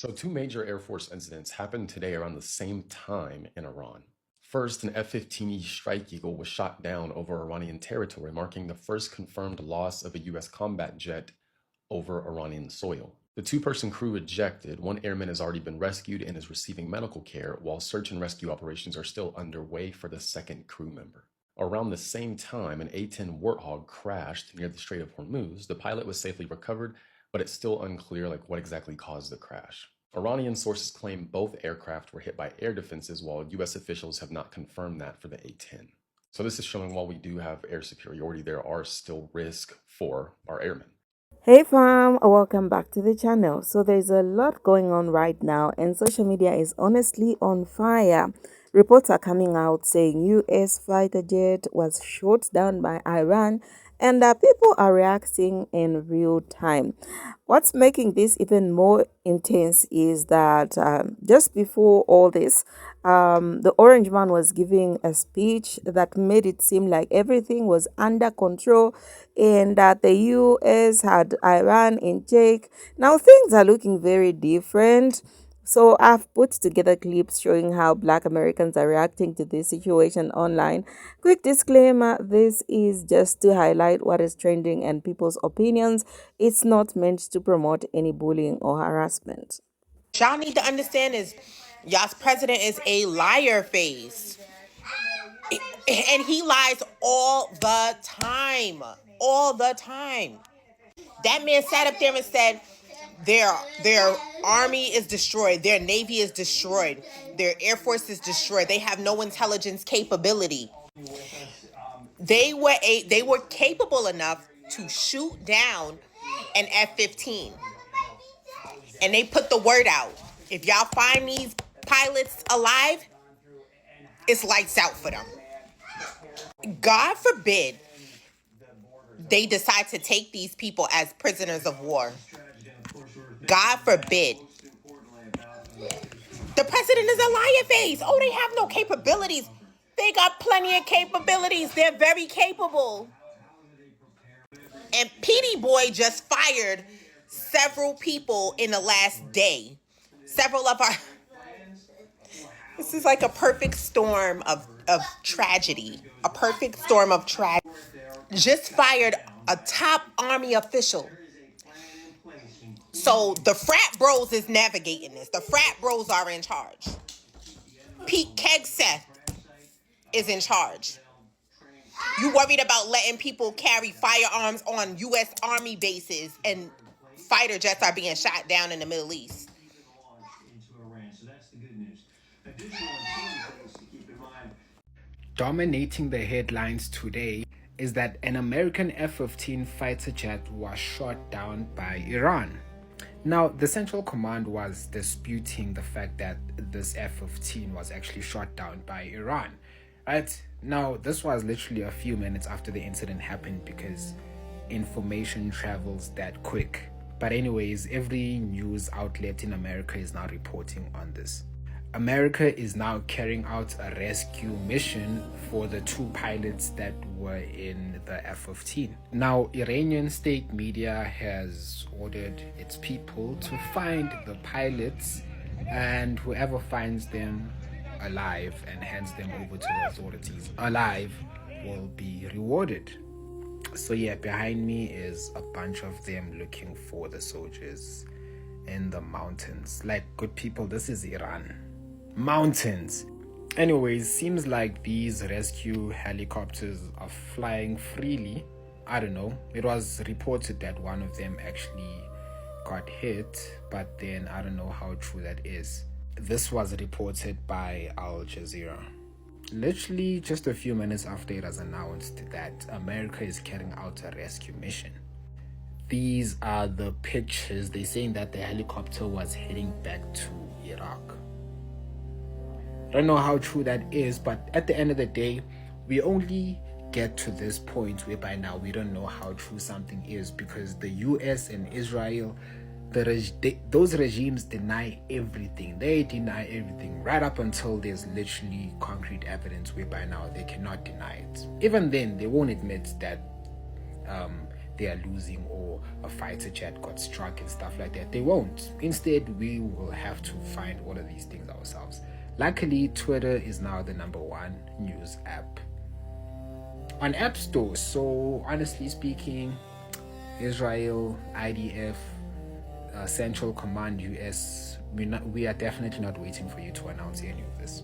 So, two major Air Force incidents happened today around the same time in Iran. First, an F 15E Strike Eagle was shot down over Iranian territory, marking the first confirmed loss of a U.S. combat jet over Iranian soil. The two-person crew ejected. One airman has already been rescued and is receiving medical care, while search and rescue operations are still underway for the second crew member. Around the same time, an A-10 Warthog crashed near the Strait of Hormuz. The pilot was safely recovered, but it's still unclear what exactly caused the crash. Iranian sources claim both aircraft were hit by air defenses, while U.S. officials have not confirmed that for the A-10. So this is showing while we do have air superiority, there are still risks for our airmen. Hey fam, welcome back to the channel. So there's a lot going on right now and social media is honestly on fire. Reports are coming out saying US fighter jet was shot down by Iran and people are reacting in real time. What's making this even more intense is that just before all this, the Orange Man was giving a speech that made it seem like everything was under control and that the US had Iran in check. Now things are looking very different. So I've put together clips showing how Black Americans are reacting to this situation online. Quick disclaimer, this is just to highlight what is trending and people's opinions. It's not meant to promote any bullying or harassment. Y'all need to understand is y'all's president is a liar face. And he lies all the time. All the time. That man sat up there and said their army is destroyed, their navy is destroyed, their air force is destroyed. They have no intelligence capability. They were capable enough to shoot down an F-15. And they put the word out. If y'all find these pilots alive, it's lights out for them. God forbid they decide to take these people as prisoners of war. God forbid. The president is a liar face. Oh, they have no capabilities. They got plenty of capabilities. They're very capable. And PD Boy just fired several people in the last day. Several of our... This is like a perfect storm of tragedy. A perfect storm of tragedy. Just fired a top army official. So the frat bros is navigating this. The frat bros are in charge. Pete Kegseth is in charge. You worried about letting people carry firearms on U.S. Army bases and fighter jets are being shot down in the Middle East. Dominating the headlines today is that an American F-15 fighter jet was shot down by Iran. Now, the Central Command was disputing the fact that this F-15 was actually shot down by Iran, right? Now, this was literally a few minutes after the incident happened because information travels that quick. But anyways, every news outlet in America is now reporting on this. America is now carrying out a rescue mission for the two pilots that were in the F-15. Now, Iranian state media has ordered its people to find the pilots, and whoever finds them alive and hands them over to the authorities alive will be rewarded. So yeah, behind me is a bunch of them looking for the soldiers in the mountains. Like, good people, this is Iran. Mountains. Anyways, seems like these rescue helicopters are flying freely. I don't know. It was reported that one of them actually got hit, but then I don't know how true that is. This was reported by Al Jazeera. Literally just a few minutes after it was announced that America is carrying out a rescue mission. These are the pictures. They're saying that the helicopter was heading back to Iraq. I don't know how true that is, but at the end of the day, we only get to this point where by now we don't know how true something is because the US and Israel, those regimes deny everything. They deny everything right up until there's literally concrete evidence where by now they cannot deny it. Even then, they won't admit that they are losing or a fighter jet got struck and stuff like that. They won't. Instead, we will have to find all of these things ourselves. Luckily, Twitter is now the #1 news app on App Store. So honestly speaking, Israel, IDF, Central Command US, we are definitely not waiting for you to announce any of this.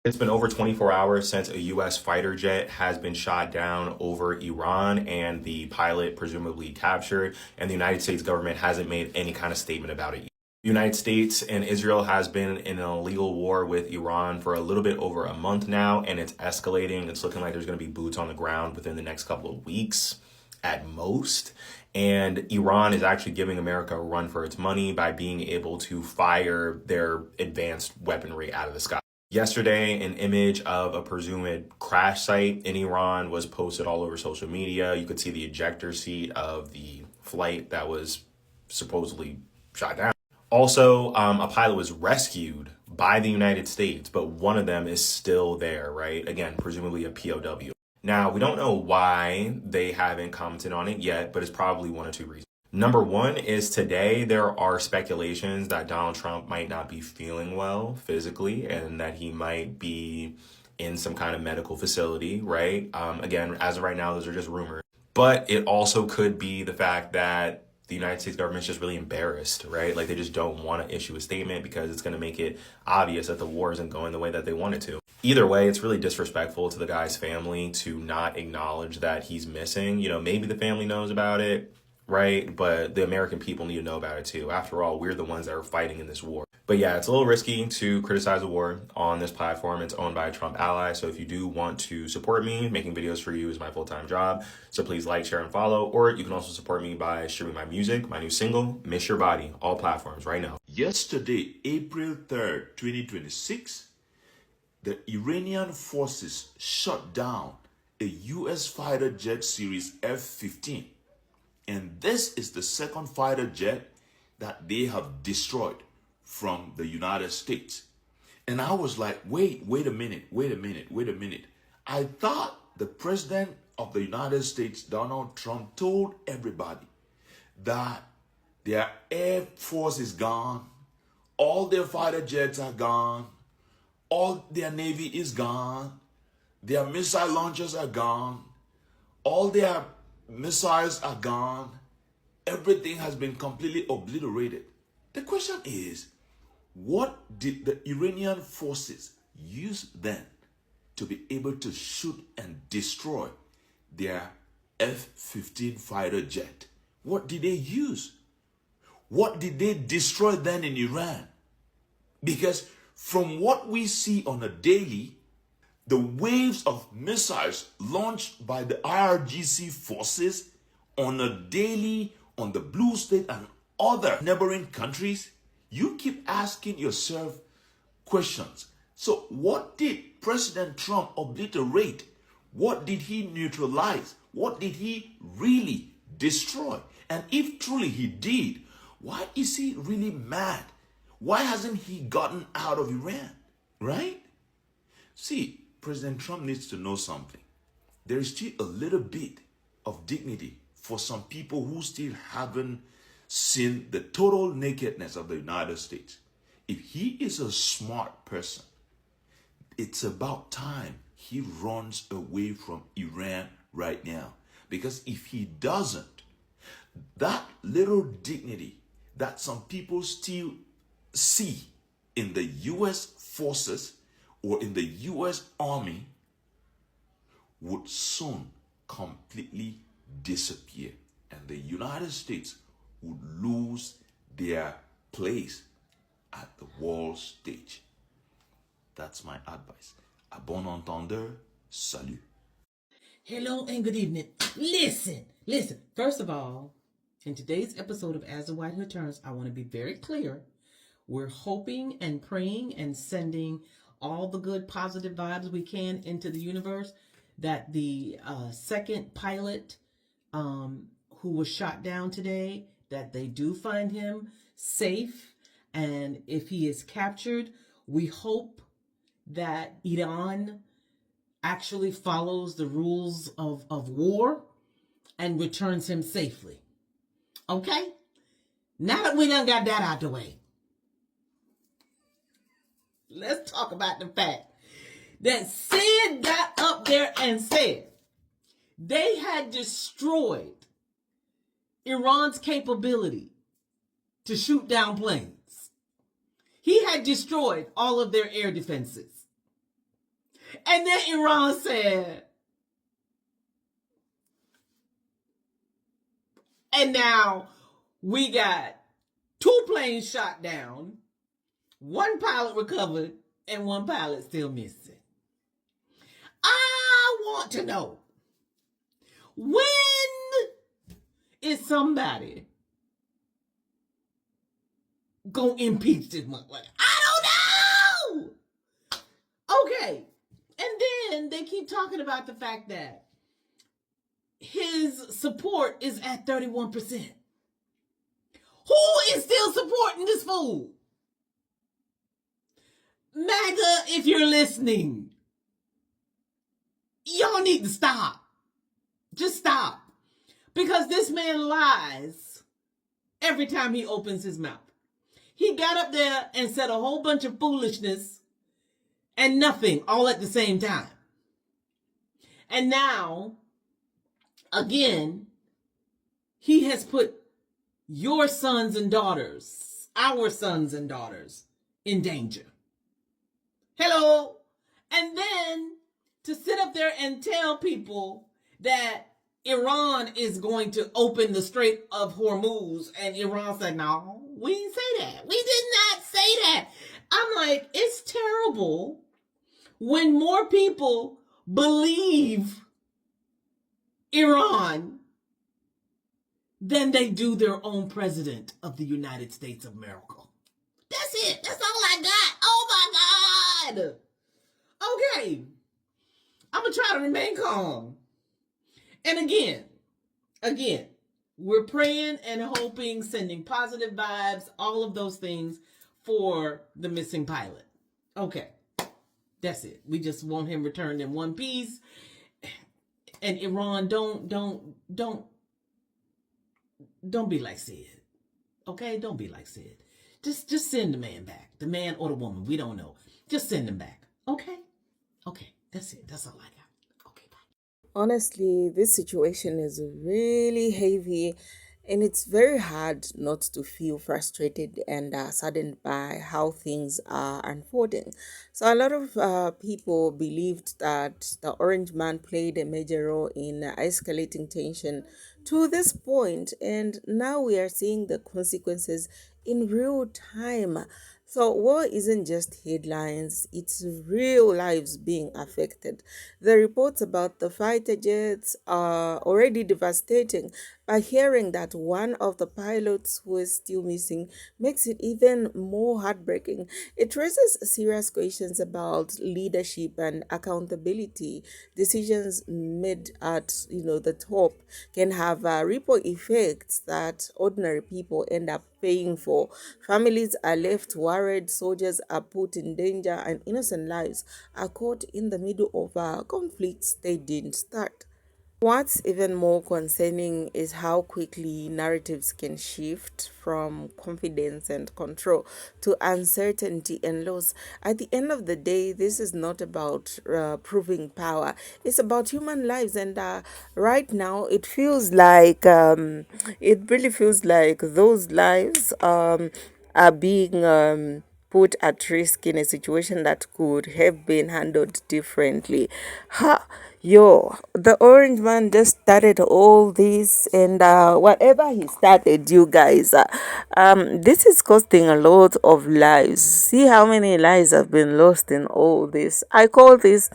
It's been over 24 hours since a U.S. fighter jet has been shot down over Iran and the pilot presumably captured, and the United States government hasn't made any kind of statement about it. The United States and Israel has been in an illegal war with Iran for a little bit over a month now, and it's escalating. It's looking like there's going to be boots on the ground within the next couple of weeks at most. And Iran is actually giving America a run for its money by being able to fire their advanced weaponry out of the sky. Yesterday, an image of a presumed crash site in Iran was posted all over social media. You could see the ejector seat of the flight that was supposedly shot down. Also, a pilot was rescued by the United States, but one of them is still there, right? Again, presumably a POW. Now, we don't know why they haven't commented on it yet, but it's probably one of two reasons. Number one is today there are speculations that Donald Trump might not be feeling well physically and that he might be in some kind of medical facility, right? Again, as of right now, those are just rumors. But it also could be the fact that the United States government is just really embarrassed, right? Like they just don't want to issue a statement because it's going to make it obvious that the war isn't going the way that they want it to. Either way, it's really disrespectful to the guy's family to not acknowledge that he's missing. You know, maybe the family knows about it, right? But the American people need to know about it too. After all, we're the ones that are fighting in this war. But yeah, it's a little risky to criticize a war on this platform. It's owned by a Trump ally. So if you do want to support me, making videos for you is my full-time job. So please like, share, and follow. Or you can also support me by streaming my music, my new single, Miss Your Body, all platforms right now. Yesterday, April 3rd, 2026, the Iranian forces shot down a U.S. fighter jet series F-15. And this is the second fighter jet that they have destroyed from the United States. And I was like, wait a minute. I thought the president of the United States, Donald Trump, told everybody that their air force is gone, all their fighter jets are gone, all their navy is gone, their missile launchers are gone, all their missiles are gone. Everything has been completely obliterated. The question is, what did the Iranian forces use then to be able to shoot and destroy their F-15 fighter jet? What did they use? What did they destroy then in Iran? Because from what we see on a daily, the waves of missiles launched by the IRGC forces on a daily on the Blue State and other neighboring countries, you keep asking yourself questions. So what did President Trump obliterate? What did he neutralize? What did he really destroy? And if truly he did, why is he really mad? Why hasn't he gotten out of Iran? Right? See, President Trump needs to know something. There is still a little bit of dignity for some people who still haven't seen the total nakedness of the United States. If he is a smart person, it's about time he runs away from Iran right now. Because if he doesn't, that little dignity that some people still see in the U.S. forces or in the U.S. Army would soon completely disappear. And the United States would lose their place at the world stage. That's my advice. A bon entendeur, salut. Hello and good evening. Listen. First of all, in today's episode of As the White Hood Turns, I want to be very clear. We're hoping and praying and sending all the good positive vibes we can into the universe that the second pilot who was shot down today, that they do find him safe. And if he is captured, we hope that Iran actually follows the rules of war and returns him safely. Okay? Now that we done got that out the way, let's talk about the fact that Sid got up there and said they had destroyed Iran's capability to shoot down planes. He had destroyed all of their air defenses. And then Iran said, and now we got 2 planes shot down, 1 pilot recovered, and 1 pilot still missing. I want to know, when is somebody gonna impeach this motherfucker? I don't know. Okay, and then they keep talking about the fact that his support is at 31%. Who is still supporting this fool? MAGA, if you're listening, y'all need to stop. Just stop. Because this man lies every time he opens his mouth. He got up there and said a whole bunch of foolishness and nothing all at the same time. And now, again, he has put your sons and daughters, our sons and daughters, in danger. Hello. And then to sit up there and tell people that Iran is going to open the Strait of Hormuz, and Iran said, no, we didn't say that. We did not say that. I'm like, it's terrible when more people believe Iran than they do their own president of the United States of America. That's it. That's all I got. Oh my God. Okay. I'm going to try to remain calm. And again, we're praying and hoping, sending positive vibes, all of those things for the missing pilot. Okay. That's it. We just want him returned in one piece. And Iran, don't be like Sid. Okay? Don't be like Sid. Just send the man back. The man or the woman. We don't know. Just send him back. Okay? Okay. That's it. That's all I got. Okay, bye. Honestly, this situation is really heavy, and it's very hard not to feel frustrated and saddened by how things are unfolding. So, a lot of people believed that the Orange Man played a major role in escalating tension to this point, and now we are seeing the consequences in real time. So war isn't just headlines, it's real lives being affected. The reports about the fighter jets are already devastating, but hearing that one of the pilots who is still missing makes it even more heartbreaking. It raises serious questions about leadership and accountability. Decisions made at the top can have ripple effects that ordinary people end up paying for. Families are left worried, soldiers are put in danger, and innocent lives are caught in the middle of conflicts they didn't start. What's even more concerning is how quickly narratives can shift from confidence and control to uncertainty and loss. At the end of the day, this is not about proving power, it's about human lives. And right now, it really feels like those lives are being put at risk in a situation that could have been handled differently. Ha! Yo, the Orange Man just started all this, and whatever he started, you guys, this is costing a lot of lives. See how many lives have been lost in all this. I call this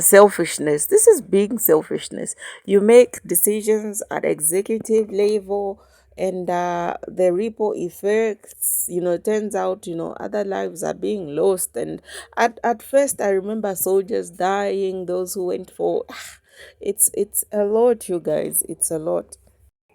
selfishness. This is being selfishness. You make decisions at executive level, and the ripple effects, turns out, other lives are being lost. And at first, I remember soldiers dying, those who went for it's a lot, you guys. It's a lot.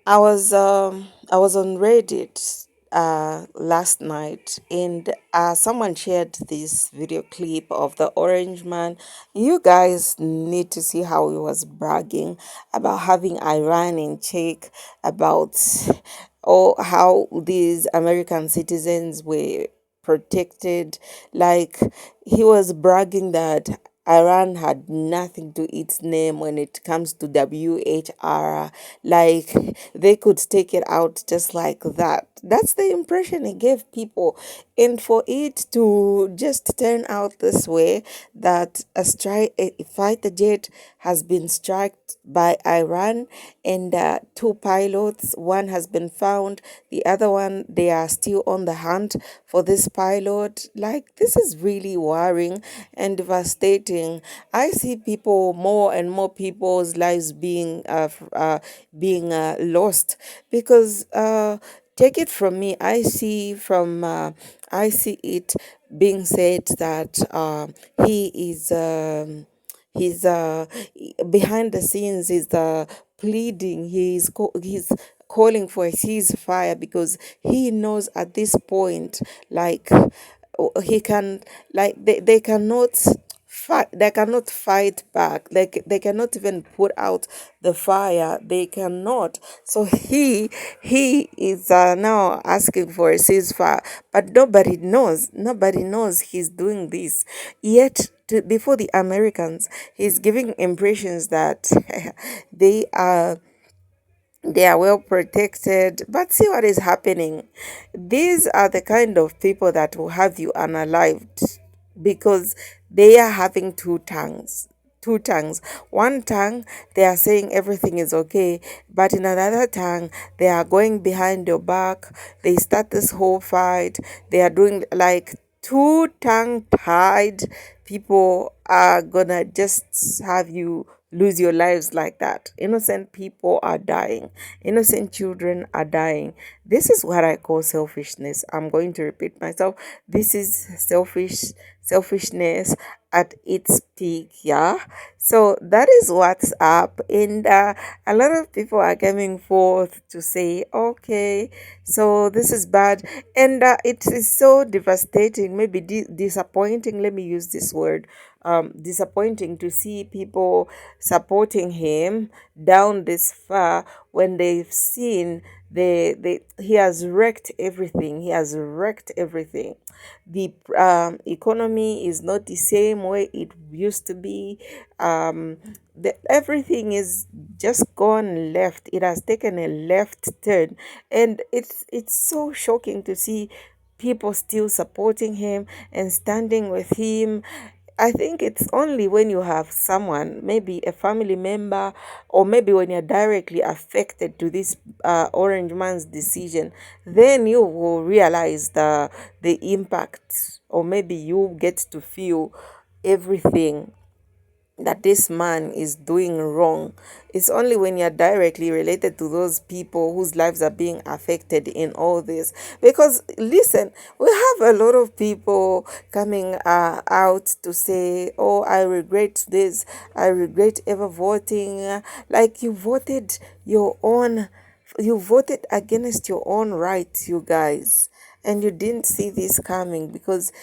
I was on Reddit last night, and someone shared this video clip of the orange man. You guys need to see how he was bragging about having Iran in check, about how these American citizens were protected. Like, he was bragging that Iran had nothing to its name when it comes to WHR. Like, they could take it out just like that. That's the impression he gave people. And for it to just turn out this way, that a fighter jet has been struck by Iran, and two pilots, one has been found, the other one, they are still on the hunt for this pilot. Like, this is really worrying and devastating. I see people, more and more people's lives being lost because take it from me, I see it being said that he is he's behind the scenes, he's pleading, he's calling for a ceasefire because he knows at this point, like, he can, like, they cannot fight, they cannot fight back, like they cannot even put out the fire, they cannot. So he is now asking for a ceasefire, but nobody knows he's doing this. Yet before the Americans, he's giving impressions that they are well protected. But see what is happening. These are the kind of people that will have you unalived because they are having two tongues. Two tongues. One tongue, they are saying everything is okay, but in another tongue, they are going behind your back. They start this whole fight. They are doing like two tongue tied people are gonna just have you lose your lives like that. Innocent people are dying, innocent children are dying. This is what I call selfishness. I'm going to repeat myself. This is selfishness at its peak. Yeah, so that is what's up. And a lot of people are coming forth to say, okay, so this is bad. And it is so devastating, maybe disappointing, let me use this word, disappointing to see people supporting him down this far when they've seen he has wrecked everything. He has wrecked everything. The economy is not the same way it used to be. Everything is just gone left. It has taken a left turn, and it's so shocking to see people still supporting him and standing with him. I think it's only when you have someone, maybe a family member, or maybe when you're directly affected to this orange man's decision, then you will realize the impact, or maybe you get to feel everything that this man is doing wrong. It's only when you're directly related to those people whose lives are being affected in all this. Because listen, we have a lot of people coming out to say, oh, I regret this, I regret ever voting. Like, you voted against your own rights, you guys, and you didn't see this coming because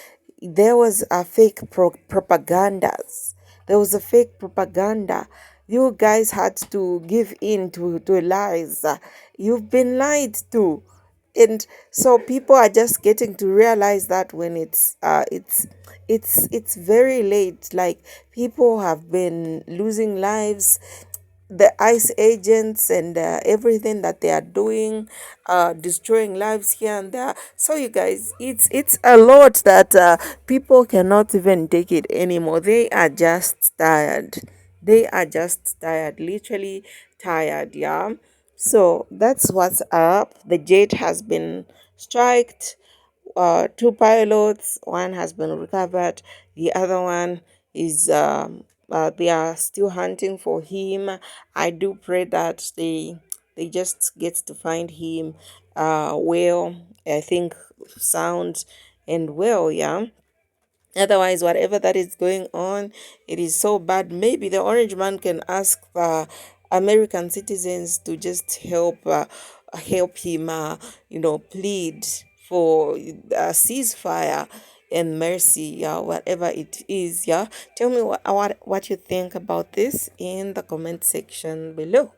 there was a fake propagandas. There was a fake propaganda. You guys had to give in to lies. You've been lied to. And so people are just getting to realize that when it's very late. Like, people have been losing lives, the ICE agents and everything that they are doing, destroying lives here and there. So you guys, it's a lot that people cannot even take it anymore. They are just tired. They are just tired, literally tired. Yeah. So that's what's up. The jet has been striked. Two pilots, one has been recovered, the other one is they are still hunting for him. I do pray that they just get to find him well, I think, sound and well. Yeah. Otherwise, whatever that is going on, it is so bad. Maybe the orange man can ask American citizens to just help help him, plead for a ceasefire and mercy, yeah, whatever it is, yeah. Tell me what you think about this in the comment section below.